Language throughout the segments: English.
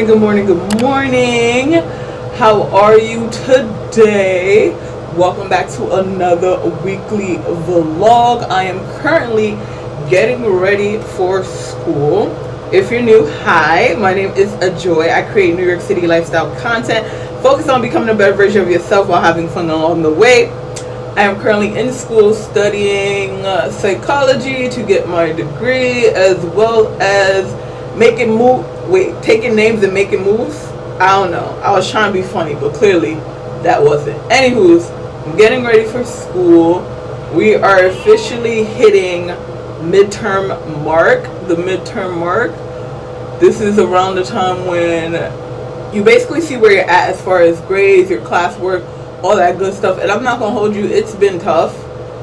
good morning, good morning. How are you today? Welcome back to another weekly vlog. I am currently getting ready for school. If you're new, hi, my name is Ajoy. I create New York City lifestyle content focused on becoming a better version of yourself while having fun along the way. I am currently in school studying psychology to get my degree, as well as taking names and making moves. I don't know. I was trying to be funny, but clearly that wasn't. Anywho's, I'm getting ready for school. We are officially hitting midterm mark. The midterm mark. This is around the time when you basically see where you're at as far as grades, your classwork, all that good stuff. And I'm not gonna hold you, it's been tough.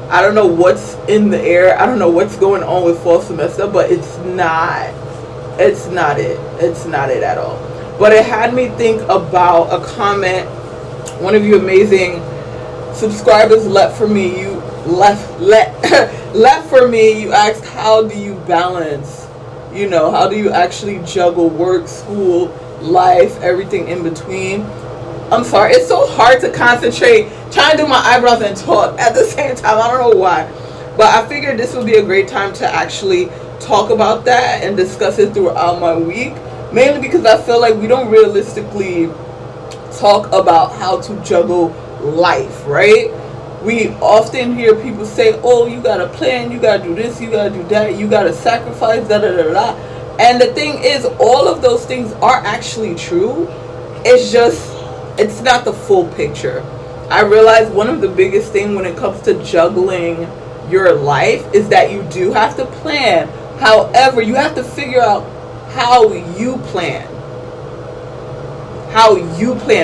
I don't know what's in the air. I don't know what's going on with fall semester, but it's not it at all. But it had me think about a comment one of you amazing subscribers left for me. You left for me. You asked, how do you balance, how do you actually juggle work, school, life, everything in between? I'm sorry, it's so hard to concentrate trying to do my eyebrows and talk at the same time. I don't know why, but I figured this would be a great time to actually talk about that and discuss it throughout my week, mainly because I feel like we don't realistically talk about how to juggle life, right? We often hear people say, oh, you gotta plan, you gotta do this, you gotta do that, you gotta sacrifice, da da da da. And the thing is, all of those things are actually true. It's not the full picture. I realize one of the biggest things when it comes to juggling your life is that you do have to plan. However, you have to figure out how you plan.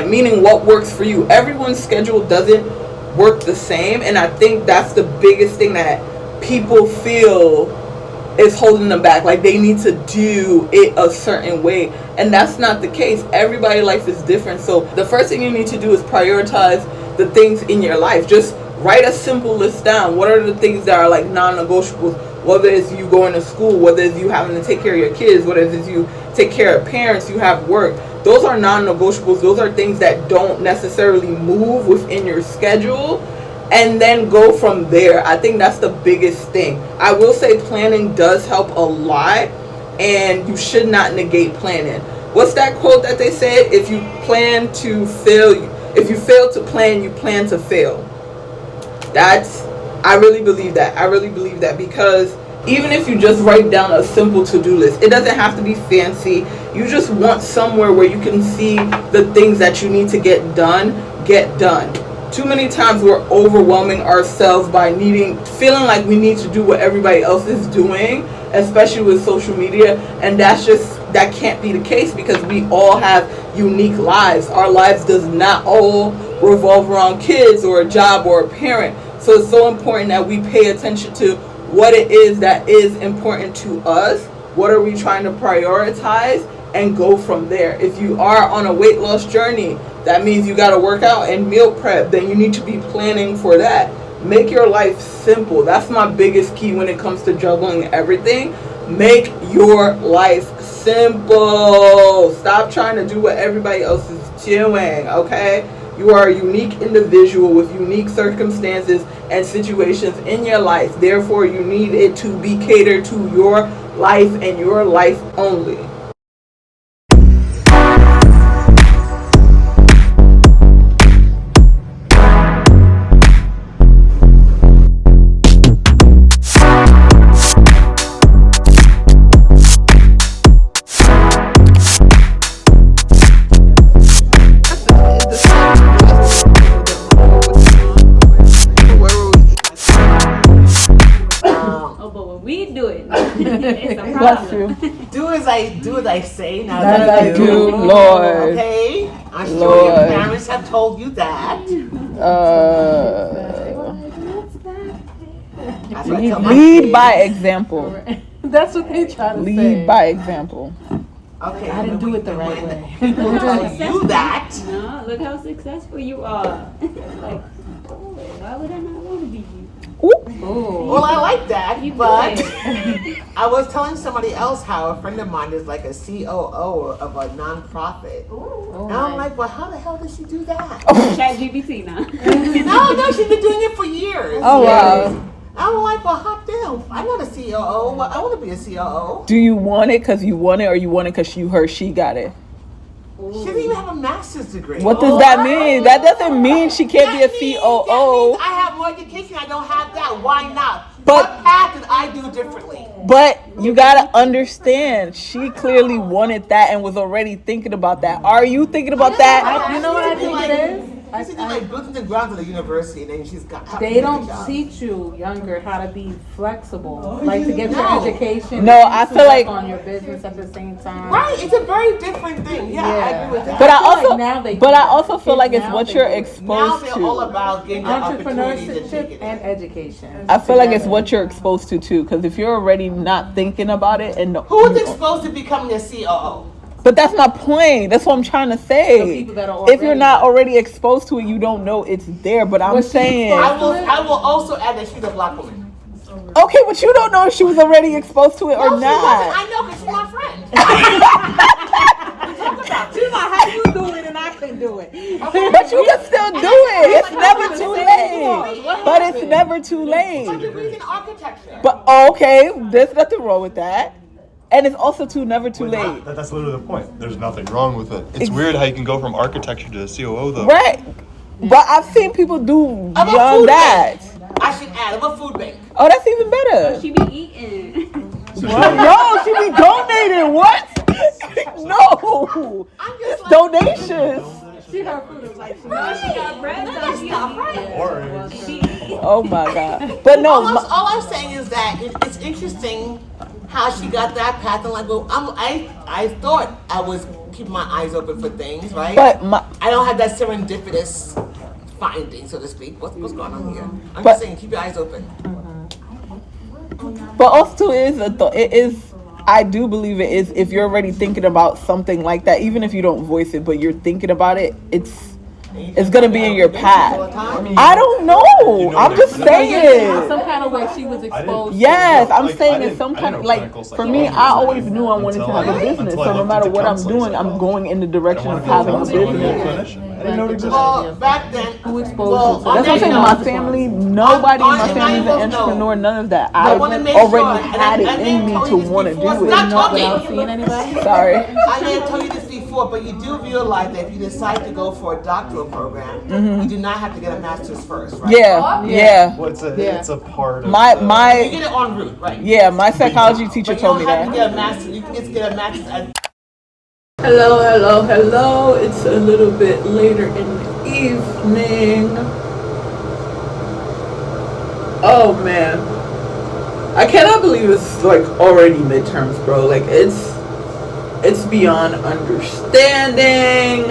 Meaning what works for you. Everyone's schedule doesn't work the same, and I think that's the biggest thing that people feel is holding them back. Like they need to do it a certain way, and that's not the case. Everybody's life is different. So the first thing you need to do is prioritize the things in your life. Just write a simple list down. What are the things that are like non-negotiables? Whether it's you going to school, whether it's you having to take care of your kids, whether it's you take care of parents, you have work. Those are non-negotiables. Those are things that don't necessarily move within your schedule. And then go from there. I think that's the biggest thing. I will say planning does help a lot, and you should not negate planning. What's that quote that they said? If you fail to plan, you plan to fail. I really believe that because even if you just write down a simple to-do list, it doesn't have to be fancy. You just want somewhere where you can see the things that you need to get done. Too many times we're overwhelming ourselves by feeling like we need to do what everybody else is doing, especially with social media, and that can't be the case because we all have unique lives. Our lives does not all revolve around kids or a job or a parent. So it's so important that we pay attention to what it is that is important to us. What are we trying to prioritize, and go from there. If you are on a weight loss journey, that means you got to work out and meal prep. Then you need to be planning for that. Make your life simple. That's my biggest key when it comes to juggling everything. Make your life simple. Stop trying to do what everybody else is doing, okay? You are a unique individual with unique circumstances and situations in your life. Therefore, you need it to be catered to your life and your life only. Bless you. Do as I say, not as I do, Lord. Okay? I'm sure your parents have told you that. Lead by example. That's what they try to say. Lead by example. Okay. I didn't do it the right way. Look how you that. No, look how successful you are. Like, why would I not want to be you? Well, I like that, but I was telling somebody else how a friend of mine is like a COO of a nonprofit. And I'm like, well, how the hell did she do that? ChatGPT now. No, she's been doing it for years. Oh, wow. I'm like, well, hot damn, I'm not a COO. Well, I want to be a COO. Do you want it because you want it, or you want it because you heard she got it? She doesn't even have a master's degree. What does that mean? That doesn't mean she can't be a That means COO. I have more education. I don't have that. Why not? But- What path did I do differently? But you gotta understand, she clearly wanted that and was already thinking about that. Are you thinking about that? You know what I think it is? She's in like building the grounds of the university, and then she's got. They don't teach you younger how to be flexible, like to get your No. education. No, I and feel like- work on your business at the same time. Right, it's a very different thing. Yeah, I agree with that. But I I feel like also, now they but do I that. also feel like it's Now what they you're do it. Now exposed they're all to. about getting the opportunities and Entrepreneurship taking and it. education. I feel like it's what you're exposed to too. Because if you're already not thinking about it, and Who was exposed to becoming a COO? but that's my point. That's what I'm trying to The say. people that are If you're already- not already exposed to it, you don't know it's there. But I'm Was she saying, I will also add that she's a black woman. okay, but you don't know if she was already exposed to it or No, she wasn't. not. I know because she's my friend. She's like, how you do it and I can do it. But you can still do it. It's never too late. But it's never too My late. degree's in architecture. But okay, there's nothing wrong with that. And it's also never too late. That's literally the point. There's nothing wrong with it. It's weird how you can go from architecture to COO though. Right. But I've seen people do I'm a beyond food that. bank. I should add, I'm a food bank. Oh, that's even better. She be eating. No, she be donating. What? No. I'm just like, Donations. She her food is like, she She got bread, so she stop, right? Or She Oh my God. But no, All I'm saying is that it's interesting how she got that path. And like, well, I thought I was keeping my eyes open for things, right? but I don't have that serendipitous finding, so to speak. What's going on here? I'm But- just saying, keep your eyes open. also it is. I do believe it is. If you're already thinking about something like that, even if you don't voice it, but you're thinking about it, it's gonna be in your path. I don't know. I'm just saying. some kind of way she was exposed. Yes, No, I'm like, saying I in didn't- some I kind didn't of know like clinical for me, psychology I was always knew I wanted to have a business. until I So no looked matter into what I'm counseling doing, I'm psychology. going in the direction of I didn't having a want to be a business. clinician. I didn't know it existed. Well, back then, Who exposed well, you to on That's what I'm that saying. note, My family, nobody in my on family is that an note, entrepreneur. None of that. I I want to make already sure, had and it I in didn't me tell to you this want to before. do Stop it. talking. without seeing anybody. Sorry. I didn't tell you this before, but you do realize that if you decide to go for a doctoral program, you do not have to get a master's first, right? Yeah, yeah. Well, it's a part of My the- You my get it en route, right? yeah. My psychology teacher But you told don't me have to that. get a master's. You can just get a master's at Hello. It's a little bit later in the evening. Oh man, I cannot believe it's like already midterms, bro. Like it's beyond understanding.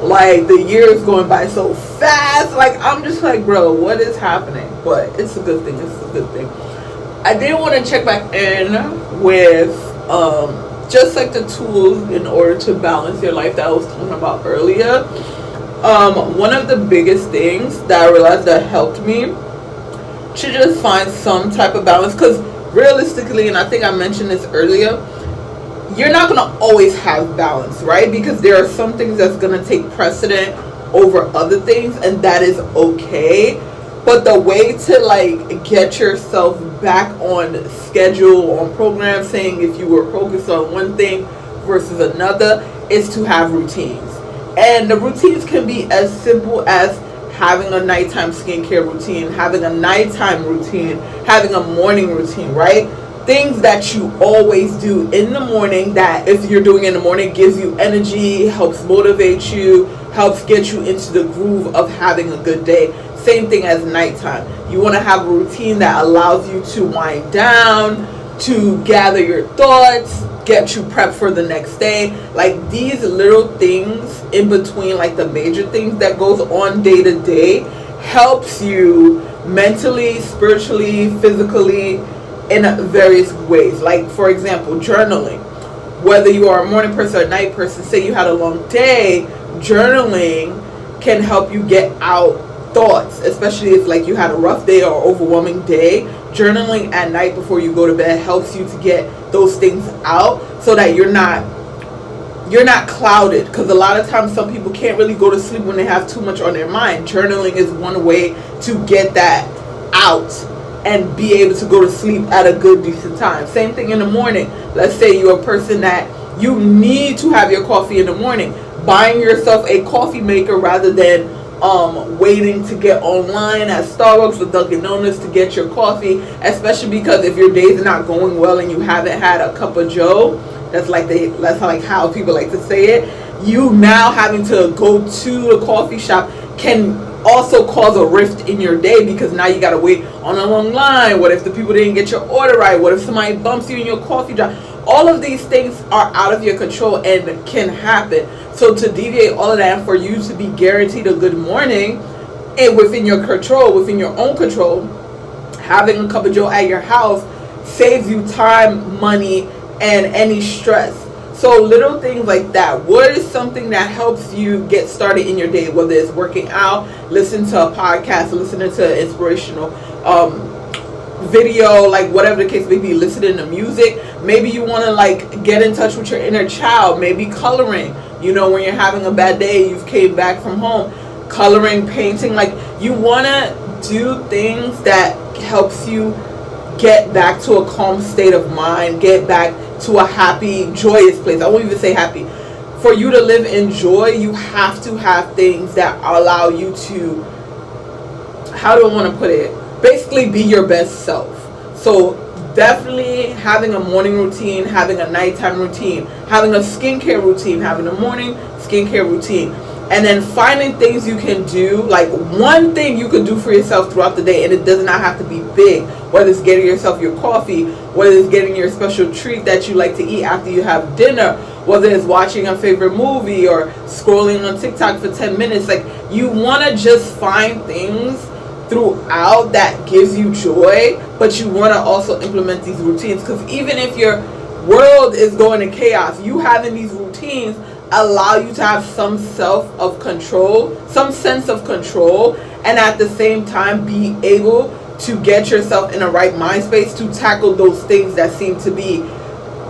Like the years going by so fast. Like I'm just like, bro, what is happening? But it's a good thing. It's a good thing. I did want to check back in with just like the tools in order to balance your life that I was talking about earlier. One of the biggest things that I realized that helped me to just find some type of balance, because realistically, and I think I mentioned this earlier, you're not going to always have balance, right? Because there are some things that's going to take precedent over other things, and that is okay. But the way to like get yourself back on schedule, on program, saying if you were focused on one thing versus another, is to have routines. And the routines can be as simple as having a nighttime skincare routine, having a nighttime routine, having a morning routine, right? Things that you always do in the morning that if you're doing in the morning gives you energy, helps motivate you, helps get you into the groove of having a good day. Same thing as nighttime. You want to have a routine that allows you to wind down, to gather your thoughts, get you prepped for the next day. Like these little things in between, like the major things that goes on day to day, helps you mentally, spiritually, physically, in various ways. Like for example, journaling. Whether you are a morning person or a night person, say you had a long day, journaling can help you get out thoughts, especially if like you had a rough day or overwhelming day, journaling at night before you go to bed helps you to get those things out so that you're not clouded, because a lot of times some people can't really go to sleep when they have too much on their mind. Journaling is one way to get that out and be able to go to sleep at a good decent time. Same thing in the morning. Let's say you're a person that you need to have your coffee in the morning. Buying yourself a coffee maker rather than waiting to get online at Starbucks or Dunkin' Donuts to get your coffee, especially because if your days are not going well and you haven't had a cup of joe, that's like how people like to say it, you now having to go to the coffee shop can also cause a rift in your day, because now you gotta wait on a long line. What if the people didn't get your order right? What if somebody bumps you in your coffee shop? All of these things are out of your control and can happen. So to deviate all of that and for you to be guaranteed a good morning and within your control, within your own control, having a cup of joe at your house saves you time, money, and any stress. So little things like that. What is something that helps you get started in your day? Whether it's working out, listening to a podcast, listening to an inspirational video, like whatever the case may be, listening to music. Maybe you want to like get in touch with your inner child. Maybe coloring. You know, when you're having a bad day, you've came back from home, coloring, painting. Like you want to do things that helps you get back to a calm state of mind, get back to a happy, joyous place. I won't even say happy. For you to live in joy, you have to have things that allow you to, how do I want to put it? Basically be your best self. So definitely having a morning routine, having a nighttime routine, having a skincare routine, having a morning skincare routine. And then finding things you can do, like one thing you can do for yourself throughout the day, and it does not have to be big. Whether it's getting yourself your coffee, whether it's getting your special treat that you like to eat after you have dinner, whether it's watching a favorite movie or scrolling on TikTok for 10 minutes. Like you want to just find things throughout that gives you joy, but you want to also implement these routines, because even if your world is going to chaos, you having these routines allow you to have some sense of control, and at the same time be able to get yourself in the right mind space to tackle those things that seem to be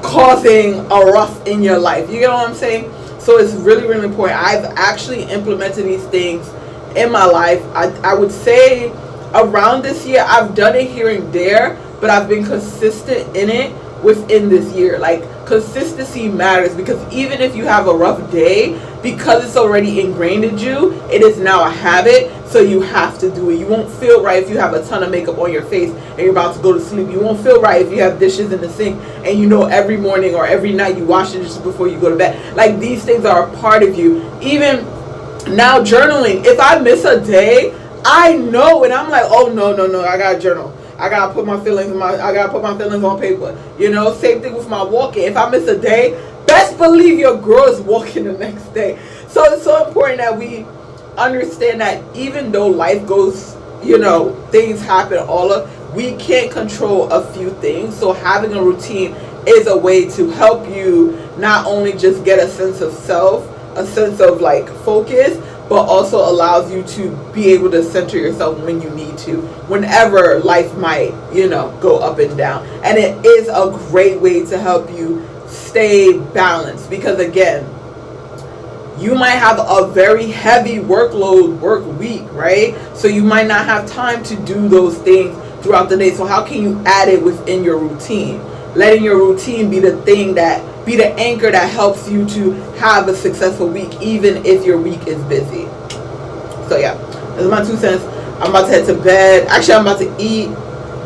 causing a rough in your life. You get what I'm saying? So it's really, really important. I've actually implemented these things in my life. I would say around this year, I've done it here and there, but I've been consistent in it within this year. Like consistency matters, because even if you have a rough day, because it's already ingrained in you, it is now a habit, so you have to do it. You won't feel right if you have a ton of makeup on your face and you're about to go to sleep. You won't feel right if you have dishes in the sink and you know every morning or every night you wash the dishes before you go to bed. Like these things are a part of you. Even now journaling, if I miss a day, I know, and I'm like, oh no, I gotta journal. I gotta put my feelings on paper. You know, same thing with my walking. If I miss a day, best believe your girl is walking the next day. So it's so important that we understand that even though life goes, you know, things happen, we can't control a few things. So having a routine is a way to help you not only just get a sense of self, a sense of like focus, but also allows you to be able to center yourself when you need to, whenever life might, you know, go up and down. And it is a great way to help you stay balanced, because again, you might have a very heavy work week, right? So you might not have time to do those things throughout the day. So how can you add it within your routine? Letting your routine be the anchor that helps you to have a successful week, even if your week is busy. So yeah, that's my 2 cents. I'm about to head to bed. Actually, I'm about to eat,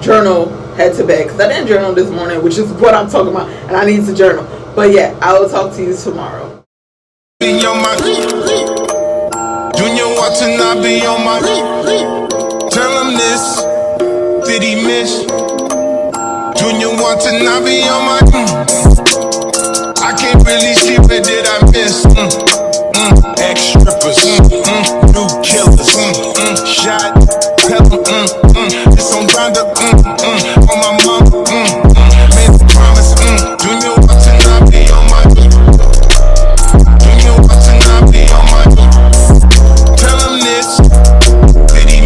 journal, head to bed, because I didn't journal this morning, which is what I'm talking about, and I need to journal. But yeah, I will talk to you tomorrow. Junior watching, I be on my. Tell him this, did he miss? Junior watching, I be on my. I can't really see, where did I miss? Ex-strippers, new killers, shot, pepper, it's on grinder, on my mom, made the promise, Junior watching, I be on my. Junior watching, I be on my. Tell him this, did he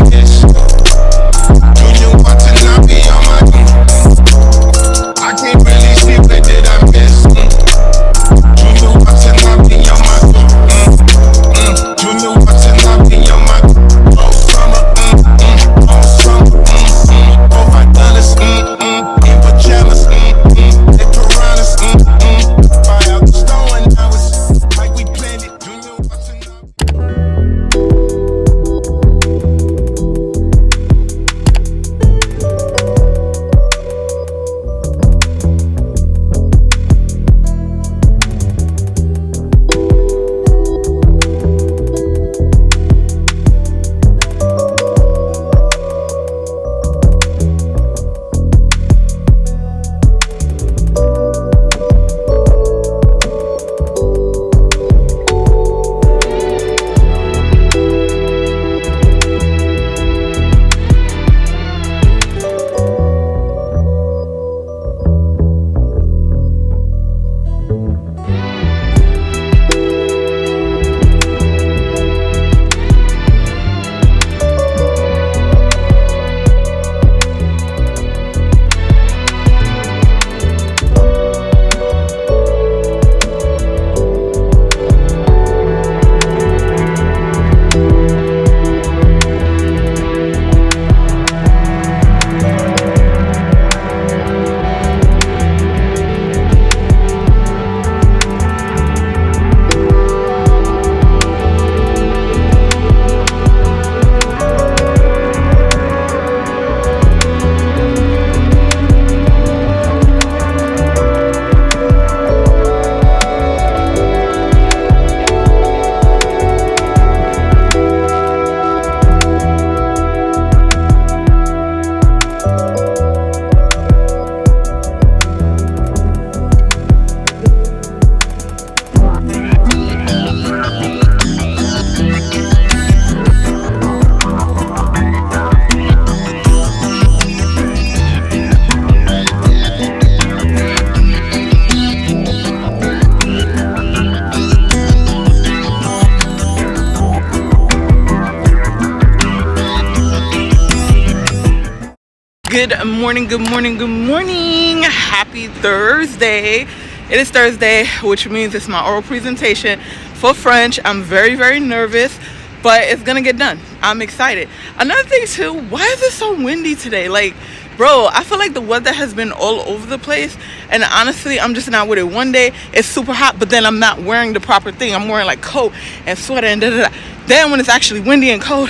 morning, good morning, good morning. Happy Thursday. It is Thursday, which means it's my oral presentation for French. I'm very, very nervous, but it's gonna get done. I'm excited. Another thing too, why is it so windy today? Like, bro, I feel like the weather has been all over the place, and honestly, I'm just not with it. One day it's super hot, but then I'm not wearing the proper thing. I'm wearing like coat and sweater and da-da-da. Then when it's actually windy and cold,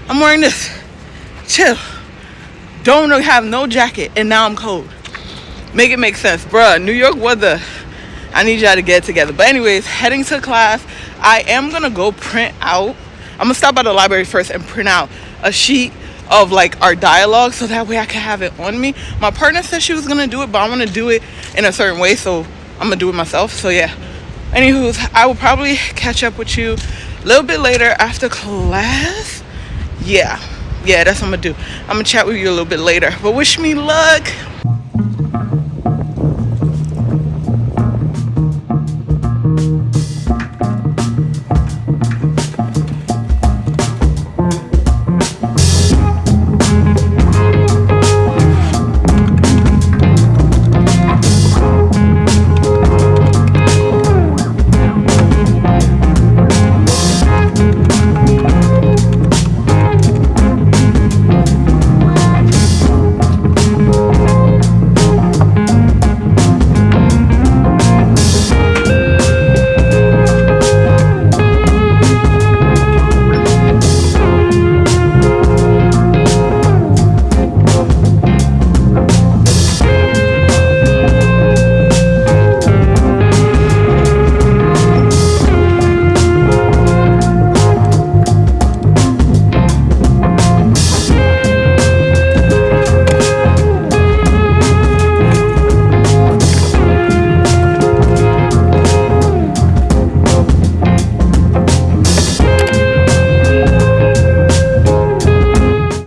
I'm wearing this. Chill. Don't have no jacket, and now I'm cold. Make it make sense, bruh. New York weather. I need y'all to get it together. But anyways, heading to class. I am gonna go print out. I'm gonna stop by the library first and print out a sheet of like our dialogue, so that way I can have it on me. My partner said she was gonna do it, but I want to do it in a certain way, so I'm gonna do it myself. So yeah. Anywho, I will probably catch up with you a little bit later after class. Yeah, that's what I'm gonna do. I'm gonna chat with you a little bit later. But wish me luck.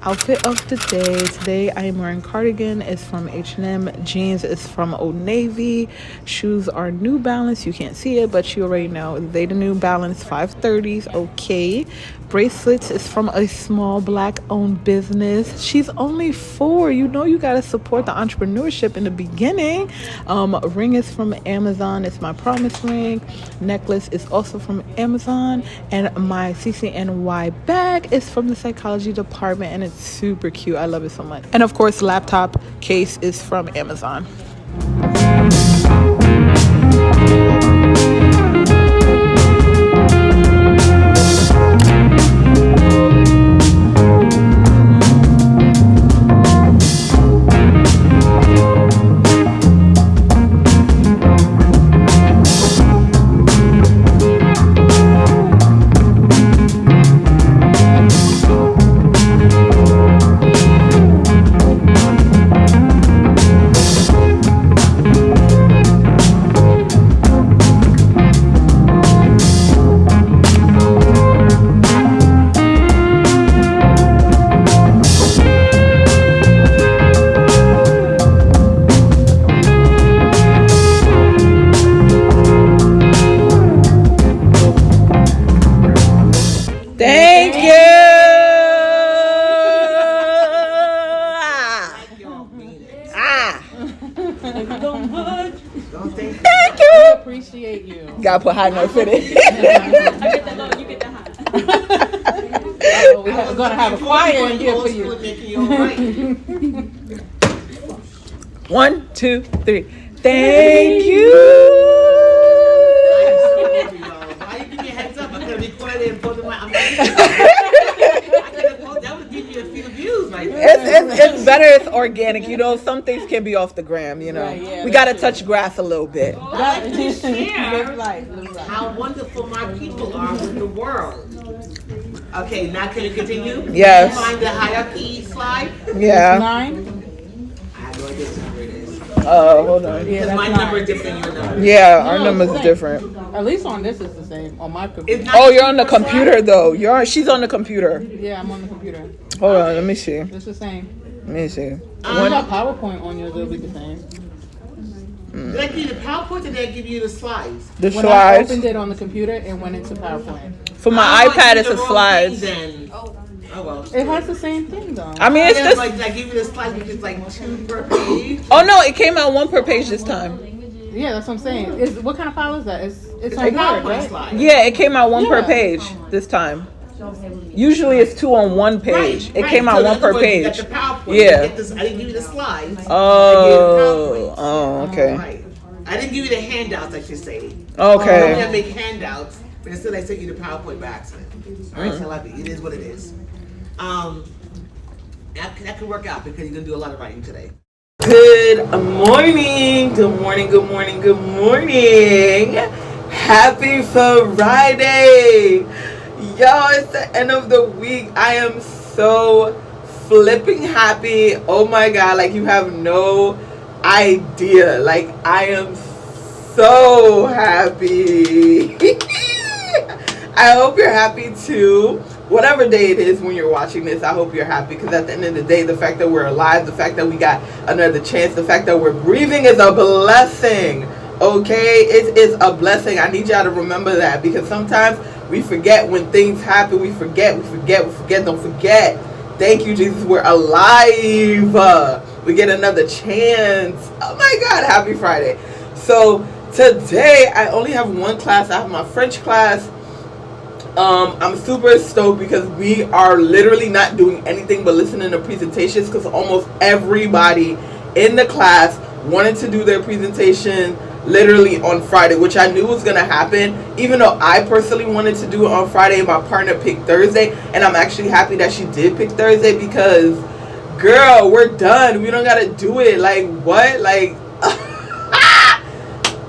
Outfit of the day. Today I am wearing cardigan. It's from H&M. Jeans is from Old Navy. Shoes are New Balance. You can't see it, but you already know they the New Balance 530s. Okay. Bracelets is from a small black owned business. She's only 4. You know you gotta support the entrepreneurship in the beginning. Ring is from Amazon. It's my promise ring. Necklace is also from Amazon, and my CCNY bag is from the psychology department, and it's super cute. I love it so much. And of course, laptop case is from Amazon. Thank you. Thank you. We appreciate you. Gotta put high note in it. I get the low, you get the high. We're gonna have a choir in here for you. 1, 2, 3. Thank you. Why you give me a heads up? I'm gonna record it and put it on. That would give you a few views right there. It's better. It's organic. You know, some things can be off the gram. You know, Right, yeah, we gotta touch grass a little bit. I like to share Live life. how wonderful my people are with the world. Okay, now can you continue? Yes. Can you find the hierarchy slide? Yeah. 9. I have no idea what number it is. Hold on. Yeah, that's My 9. number is different than your number. Yeah, our No, number's it's different. At least on this is the same. On my computer. It's not Oh, you're on the first computer slide? though. She's on the computer. Yeah, I'm on the computer. Hold on, let me see. It's the same. Let me see. If you got PowerPoint on yours, it'll be the same. Did I give you the PowerPoint or did I give you the slides? The When I slides. opened it on the computer and went into PowerPoint. For my Oh, I iPad, did it's the the wrong slides. thing then. Oh well. It has the same thing though. I mean, it's Yeah, just. like I give you the slice, which is like 2 per page. Oh no, it came out 1 per page this time. Yeah, that's what I'm saying. What kind of file is that? It's It's on a Word, PowerPoint right? slide. Yeah, it came out 1 per Yeah. page this time. Usually it's 2 on 1 page. It came out So in 1 other per words, you got page. the PowerPoint. Yeah. You get this, I didn't give you the slides. Oh, okay. Right. I didn't give you the handouts, like you say. Okay. Normally I make handouts, but instead I sent you the PowerPoint by accident. All right, so I love it. It is what it is. That could work out because you're gonna do a lot of writing today. Good morning. Good morning. Good morning. Good morning. Happy Friday. Y'all, it's the end of the week. I am so flipping happy. Oh my God. Like, you have no idea. Like, I am so happy. I hope you're happy too. Whatever day it is when you're watching this, I hope you're happy, because at the end of the day, the fact that we're alive, the fact that we got another chance, the fact that we're breathing is a blessing. Okay? It is a blessing. I need y'all to remember that, because sometimes we forget when things happen. We forget. Don't forget. Thank you, Jesus. We're alive. We get another chance. Oh my God. Happy Friday. So today, I only have one class. I have my French class. I'm super stoked because we are literally not doing anything but listening to presentations, because almost everybody in the class wanted to do their presentation literally on Friday, which I knew was going to happen, even though I personally wanted to do it on Friday. My partner picked Thursday, and I'm actually happy that she did pick Thursday, because girl, we're done. We don't got to do it. Like, what? Like,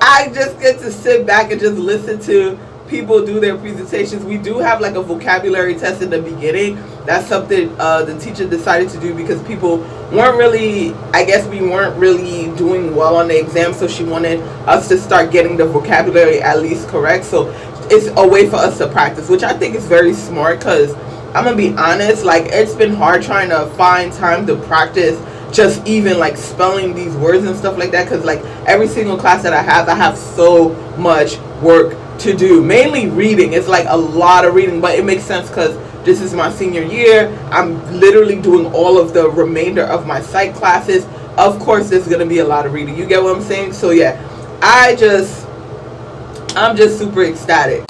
I just get to sit back and just listen to people do their presentations. We do have like a vocabulary test in the beginning. That's something the teacher decided to do because people weren't really, I guess we weren't really doing well on the exam, so she wanted us to start getting the vocabulary at least correct. So it's a way for us to practice, which I think is very smart, because I'm gonna be honest, like, it's been hard trying to find time to practice just even like spelling these words and stuff like that, because like every single class that I have so much work to do, mainly reading. It's like a lot of reading, but it makes sense because this is my senior year. I'm literally doing all of the remainder of my psych classes. Of course there's gonna be a lot of reading, you get what I'm saying? So yeah, I'm just super ecstatic.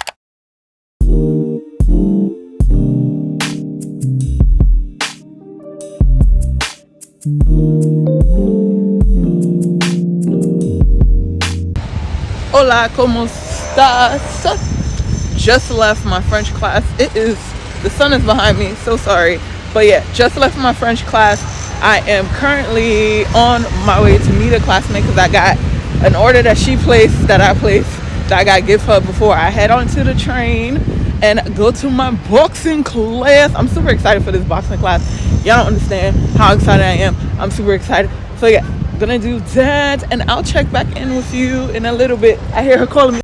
Hola, ¿cómo estás? Just left my French class. The sun is behind me, so sorry. But yeah, just left my French class. I am currently on my way to meet a classmate, because I got an order that she placed, that I placed, that I got to give her before I head onto the train and go to my boxing class. I'm super excited for this boxing class. Y'all don't understand how excited I am. I'm super excited. So yeah, gonna do that, and I'll check back in with you in a little bit. I hear her calling me.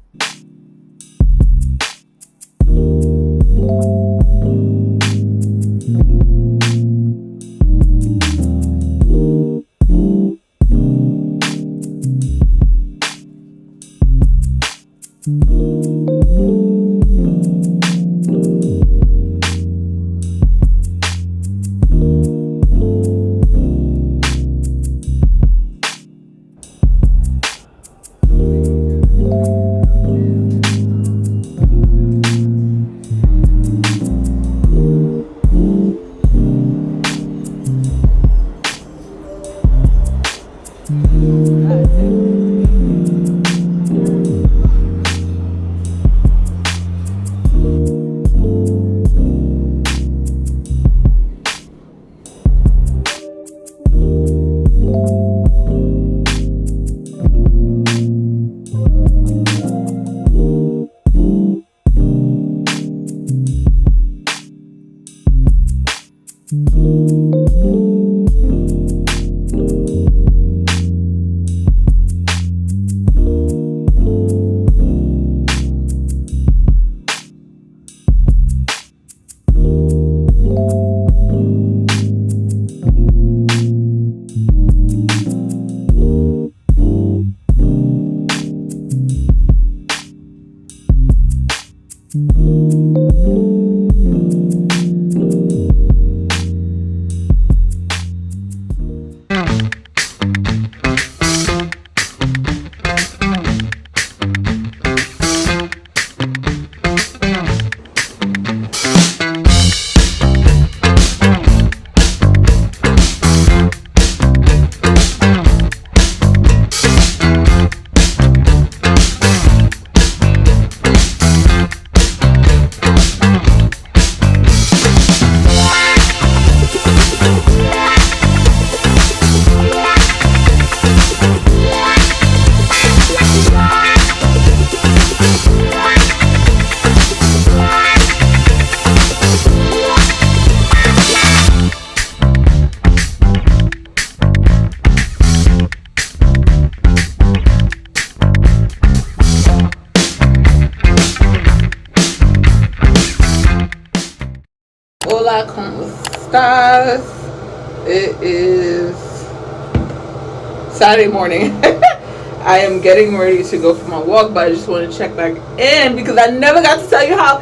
estás? It is Saturday morning. I am getting ready to go for my walk, but I just want to check back in because I never got to tell you how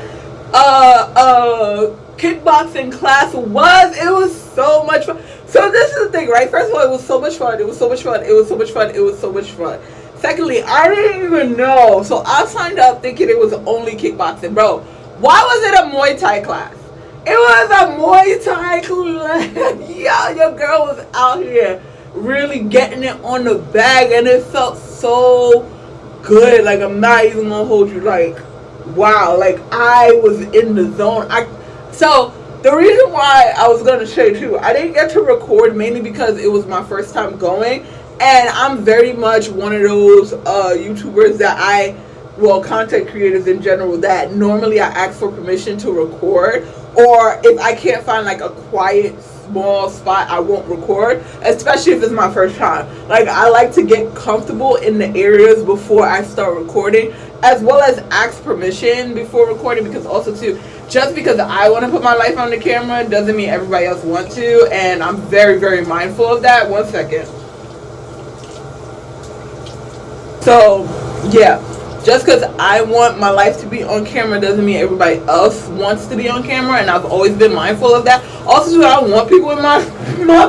kickboxing class was. It was so much fun. So this is the thing, right? First of all, it was so much fun. It was so much fun. It was so much fun. It was so much fun. Secondly, I didn't even know. So I signed up thinking it was only kickboxing. Bro, why was it a Muay Thai class? It was a Muay Thai class. Yeah, your girl was out here really getting it on the bag, and it felt so good. Like, I'm not even gonna hold you. Like, wow. Like, I was in the zone. So the reason why I was gonna say too, I didn't get to record mainly because it was my first time going. And I'm very much one of those YouTubers that content creators in general, that normally I ask for permission to record. Or if I can't find like a quiet, small spot, I won't record. Especially if it's my first time. Like, I like to get comfortable in the areas before I start recording. As well as ask permission before recording. Because also too, just because I want to put my life on the camera doesn't mean everybody else wants to. And I'm very, very mindful of that. One second. So, yeah, just because I want my life to be on camera doesn't mean everybody else wants to be on camera, and I've always been mindful of that. Also, I don't want people in my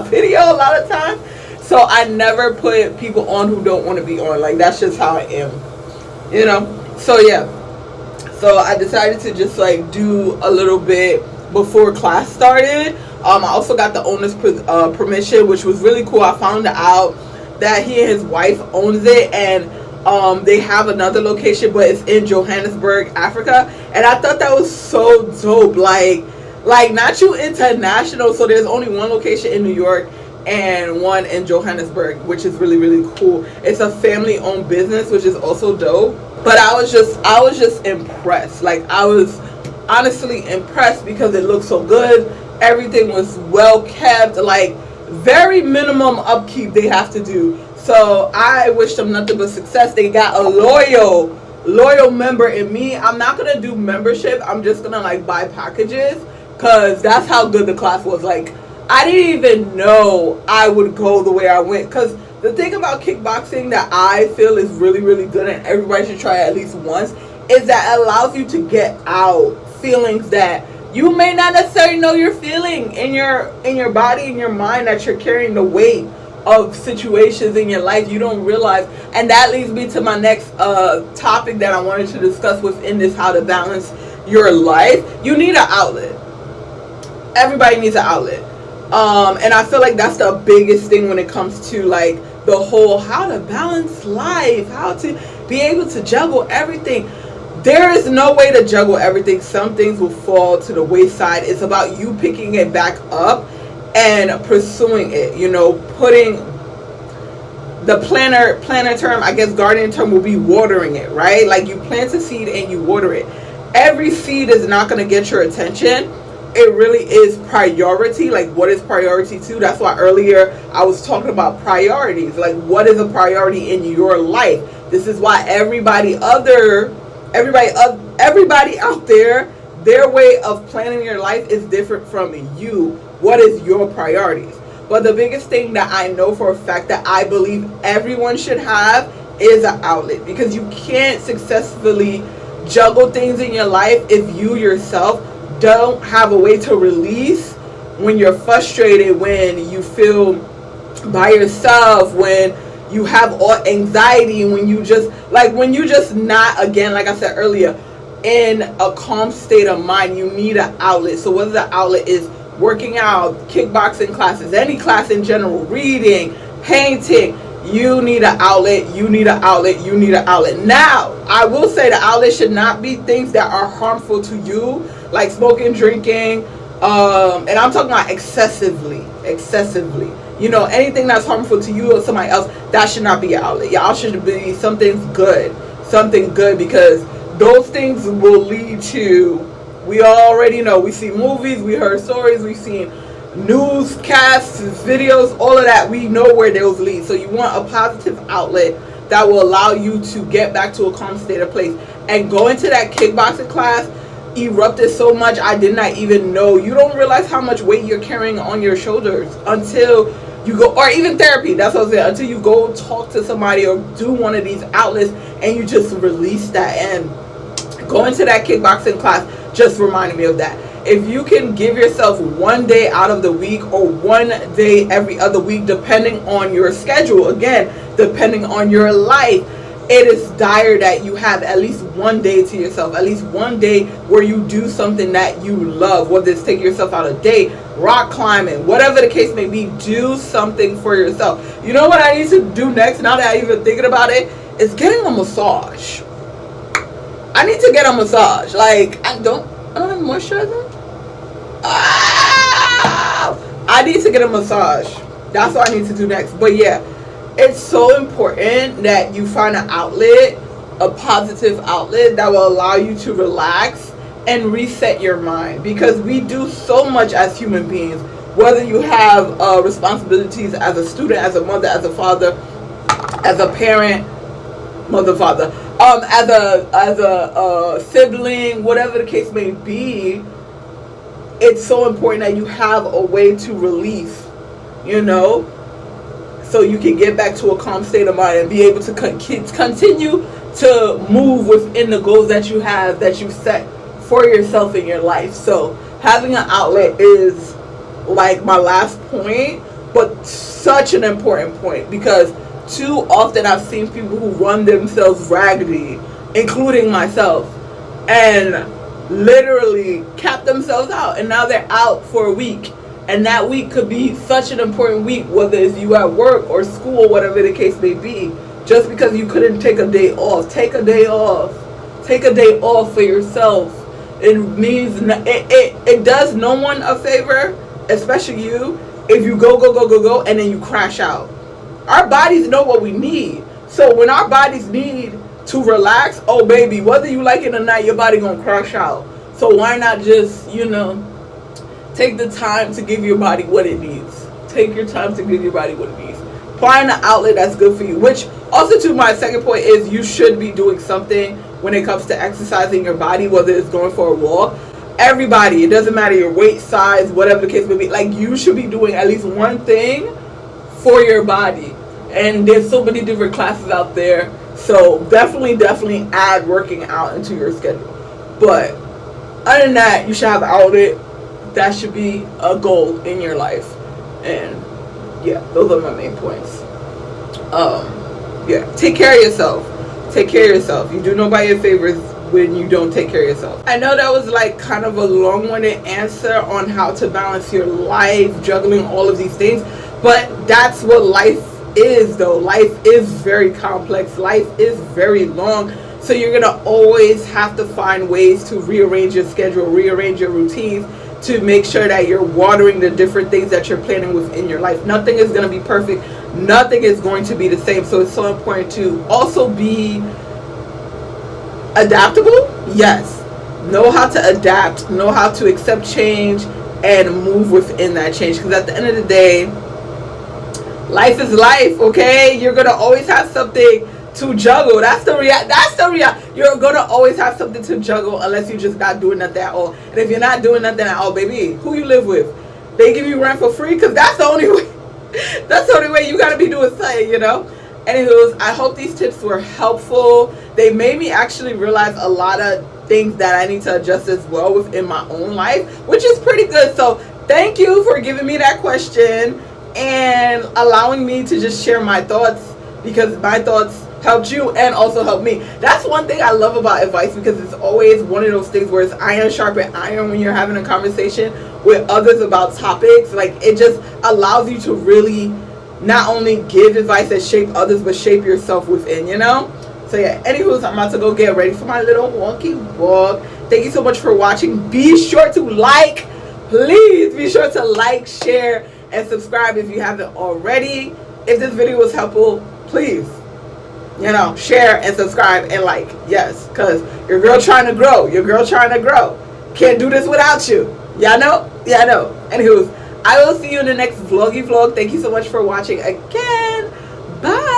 video a lot of times, so I never put people on who don't want to be on. Like, that's just how I am, you know? So, yeah. So, I decided to just, like, do a little bit before class started. I also got the owner's permission, which was really cool. I found out that he and his wife owns it, and they have another location, but it's in Johannesburg, Africa. And I thought that was so dope. Like not too international. So there's only one location in New York and one in Johannesburg, which is really, really cool. It's a family-owned business, which is also dope. But I was just impressed. Like, I was honestly impressed because it looked so good. Everything was well kept. Like, very minimum upkeep they have to do. So I wish them nothing but success. They got a loyal member in me. I'm not gonna do membership. I'm just gonna like buy packages, because that's how good the class was. Like, I didn't even know I would go the way I went. Because the thing about kickboxing that I feel is really, really good, and everybody should try it at least once, is that it allows you to get out feelings that you may not necessarily know you're feeling in your body, in your mind, that you're carrying the weight of situations in your life you don't realize. And that leads me to my next topic that I wanted to discuss within this, how to balance your life. You need an outlet. Everybody needs an outlet. And I feel like that's the biggest thing when it comes to like the whole how to balance life, how to be able to juggle everything. There is no way to juggle everything. Some things will fall to the wayside. It's about you picking it back up and pursuing it. You know, putting the planner term, I guess gardening term will be watering it, right? Like, you plant a seed and you water it. Every seed is not going to get your attention. It really is priority. Like, what is priority to? That's why earlier I was talking about priorities. Like, what is a priority in your life? This is why everybody out there, their way of planning your life is different from you. What is your priorities? But the biggest thing that I know for a fact that I believe everyone should have is an outlet, because you can't successfully juggle things in your life if you yourself don't have a way to release when you're frustrated, when you feel by yourself, when you have all anxiety, when you just not, again, like I said earlier, in a calm state of mind. You need an outlet. So whether the outlet is working out, kickboxing classes, any class in general, reading, painting, you need an outlet. You need an outlet. You need an outlet. Now, I will say the outlet should not be things that are harmful to you, like smoking, drinking, and I'm talking about excessively. You know, anything that's harmful to you or somebody else, that should not be your outlet. Your outlet should be something good, because those things will lead to, we already know, we see movies, we heard stories, we've seen newscasts, videos, all of that. We know where those lead. So you want a positive outlet that will allow you to get back to a calm state of place. And going to that kickboxing class, erupted so much I did not even know. You don't realize how much weight you're carrying on your shoulders until you go, or even therapy, that's what I was saying, until you go talk to somebody or do one of these outlets and you just release that. And going to that kickboxing class just reminded me of that. If you can give yourself one day out of the week or one day every other week, depending on your schedule, again, depending on your life, it is dire that you have at least one day to yourself, at least one day where you do something that you love, whether it's taking yourself out a date, rock climbing, whatever the case may be. Do something for yourself. You know what I need to do next, now that I'm even thinking about it, is getting a massage. I need to get a massage. Like, I don't have moisturizer. I need to get a massage. That's what I need to do next. But yeah, it's so important that you find an outlet, a positive outlet that will allow you to relax and reset your mind, because we do so much as human beings, whether you have responsibilities as a student, as a mother, as a father, as a parent, mother, father, as a sibling, whatever the case may be. It's so important that you have a way to release, you know, so you can get back to a calm state of mind and be able to continue to move within the goals that you have, that you set for yourself in your life. So having an outlet is like my last point, but such an important point, because too often I've seen people who run themselves raggedy, including myself, and literally cap themselves out, and now they're out for a week, and that week could be such an important week, whether it's you at work or school, whatever the case may be, just because you couldn't take a day off. Take a day off for yourself. It means it does no one a favor, especially you, if you go and then you crash out. Our bodies know what we need. So when our bodies need to relax, oh baby, whether you like it or not, your body gonna crash out. So why not just, you know, take the time to give your body what it needs. Take your time to give your body what it needs. Find an outlet that's good for you. Which also, to my second point, is you should be doing something when it comes to exercising your body, whether it's going for a walk. Everybody, it doesn't matter your weight, size, whatever the case may be, like, you should be doing at least one thing for your body. And there's so many different classes out there. So definitely add working out into your schedule. But other than that, you should have an outlet. That should be a goal in your life. And yeah, those are my main points. Yeah, take care of yourself. Take care of yourself. You do nobody a favor when you don't take care of yourself. I know that was like kind of a long-winded answer on how to balance your life, juggling all of these things, but that's what life is, though. Life is very complex. Life is very long. So you're gonna always have to find ways to rearrange your schedule, rearrange your routines, to make sure that you're watering the different things that you're planning within your life. Nothing is gonna be perfect. Nothing is going to be the same. So it's so important to also be adaptable. Yes. Know how to adapt, know how to accept change and move within that change. Because at the end of the day, life is life, okay? You're gonna always have something to juggle. That's the real. You're gonna always have something to juggle, unless you're just not doing nothing at all. And if you're not doing nothing at all, baby, who you live with? They give you rent for free? Because that's the only way. That's the only way you gotta be doing something, you know? Anywho, I hope these tips were helpful. They made me actually realize a lot of things that I need to adjust as well within my own life, which is pretty good. So thank you for giving me that question and allowing me to just share my thoughts, because my thoughts helped you and also helped me. That's one thing I love about advice, because it's always one of those things where it's iron sharpen iron when you're having a conversation with others about topics. Like, it just allows you to really not only give advice that shape others, but shape yourself within, you know? So yeah, anywho, I'm about to go get ready for my little wonky walk. Thank you so much for watching. Be sure to like, please be sure to like, share, and subscribe if you haven't already. If this video was helpful, please, you know, share and subscribe and like. Yes, because your girl trying to grow. Your girl trying to grow. Can't do this without you. Y'all know? Yeah, I know. Anywho, I will see you in the next vloggy vlog. Thank you so much for watching again. Bye.